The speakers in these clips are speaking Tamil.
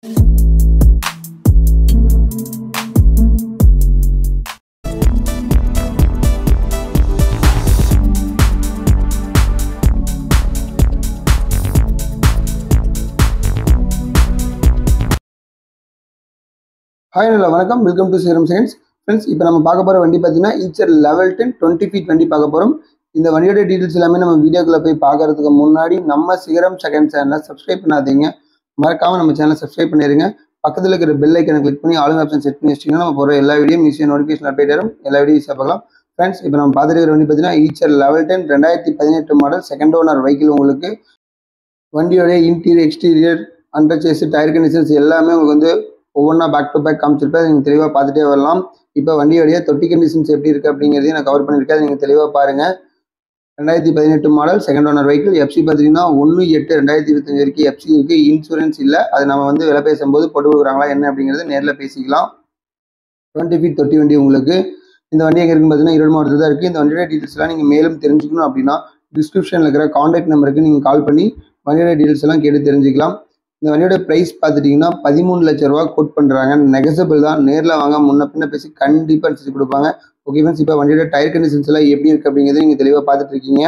Hi, வணக்கம். Welcome to serum seconds. Friends, இப்போ நம்ம பார்க்க போகிற வண்டி பார்த்தீங்கன்னா ஈச்சர் லெவல் 10 20 ஃபீட் வண்டி பார்க்க போகிறோம். இந்த வண்டியோட டீட்டெயில்ஸ் எல்லாமே நம்ம வீடியோக்குள்ளே போய் பார்க்கறதுக்கு முன்னாடி நம்ம சிகரம் செகண்ட் சேனலை சப்ஸ்கிரைப் பண்ணாதீங்க. மறக்காமல் நம்ம சேனலை சப்ஸ்கிரைப் பண்ணிடுங்க. பக்கத்தில் இருக்கிற பெல் ஐக்கனை கிளிக் பண்ணி ஆல் ஆப்ஷன் செட் பண்ணி வச்சிங்கன்னா நம்ம போகிற எல்லா வீடியோ ஈஸியாக நோட்டிஃபிகேஷன் அப்டேட் வரும். எல்லா வீடியோ ஈஸியாக பார்க்கலாம். ஃப்ரெண்ட்ஸ், இப்போ நம்ம பார்த்துட்டு இருக்கிற வண்டி பார்த்தீங்கன்னா Eicher level 10 2018 model second owner vehicle. உங்களுக்கு வண்டியோடைய interior exterior under chassis tyre conditions எல்லாமே உங்களுக்கு வந்து ஒவ்வொன்றா பேக் டு பேக் காமிச்சிருப்பேன். நீங்கள் தெளிவாக பார்த்துட்டே வரலாம். இப்போ வண்டியோடைய தொட்டி கண்டிஷன்ஸ் எப்படி இருக்குது அப்படிங்கிறதையும் நான் கவர் பண்ணியிருக்கேன். நீங்கள் தெளிவாக பாருங்கள். 2018 model second owner vehicle. FC பார்த்தீங்கன்னா 1/8/2025 வரைக்கும் எஃப்சி இருக்குது. இன்சூரன்ஸ் இல்லை. அது நம்ம வந்து விலை பேசும்போது போட்டு கொடுக்குறாங்களா என்ன அப்படிங்கிறது நேரில் பேசிக்கலாம். 20 ஃபீட் தொட்டி வண்டி உங்களுக்கு. இந்த வண்டி எங்கே இருக்குன்னு பார்த்தீங்கன்னா ஈரோடு மாவட்டத்தில் தான் இருக்குது. இந்த வண்டியோட டீட்டெயில்ஸ்லாம் நீங்கள் மேலும் தெரிஞ்சுக்கணும் அப்படின்னா டிஸ்கிரிப்ஷனில் இருக்கிற கான்டாக்ட் நம்பருக்கு நீங்கள் கால் பண்ணி வண்டியோட டீட்டெயில்ஸ் எல்லாம் கேட்டு தெரிஞ்சுக்கலாம். இந்த வண்டியோட ப்ரைஸ் பார்த்துட்டிங்கன்னா 13 லட்ச ரூபா கோட் பண்ணுறாங்க. நெகசபிள் தான். நேரில் வாங்க, முன்ன பின்ன பேசி கண்டிப்பாக அனுசரிச்சு கொடுப்பாங்க. ஓகே ஃப்ரெண்ட்ஸ், இப்போ வண்டியோட டயர் கண்டிஷன்ஸ் எல்லாம் எப்படி இருக்குது அப்படிங்கிறது நீங்கள் தெளிவாக பார்த்துட்டு இருக்கீங்க.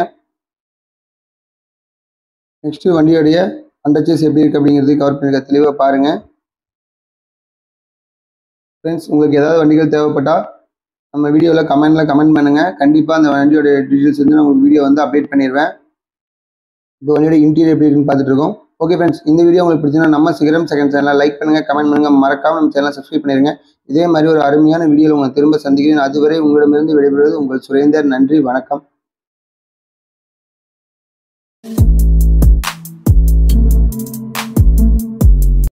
நெக்ஸ்ட்டு வண்டியோடைய அண்டர்சேஸ் எப்படி இருக்குது அப்படிங்கிறது கவர் பண்ணிருக்க. தெளிவாக பாருங்கள். ஃப்ரெண்ட்ஸ், உங்களுக்கு ஏதாவது வண்டிகள் தேவைப்பட்டால் நம்ம வீடியோவில் கமெண்ட் பண்ணுங்கள். கண்டிப்பாக அந்த வண்டியோட டீட்டெயில்ஸ் வந்து நான் உங்களுக்கு வீடியோ வந்து அப்டேட் பண்ணிடுவேன். இப்போ வண்டியோட இன்டீரியர் எப்படி இருக்குன்னு பார்த்துட்டு இருக்கோம். ஓகே ஃப்ரெண்ட்ஸ், இந்த வீடியோ உங்களுக்கு பிடிச்சினா நம்ம சிகரம் செகண்ட் சேனலை லைக் பண்ணுங்கள், கமெண்ட் பண்ணுங்கள், மறக்காமல் நம்ம சேனலை சப்ஸ்கிரைப் பண்ணிடுங்க. இதே மாதிரி ஒரு அருமையான வீடியோவில் உங்களை திரும்ப சந்திக்கிறேன். அதுவரை உங்களிடமிருந்து விடைபெறுவது உங்கள் சுரேந்தர். நன்றி, வணக்கம்.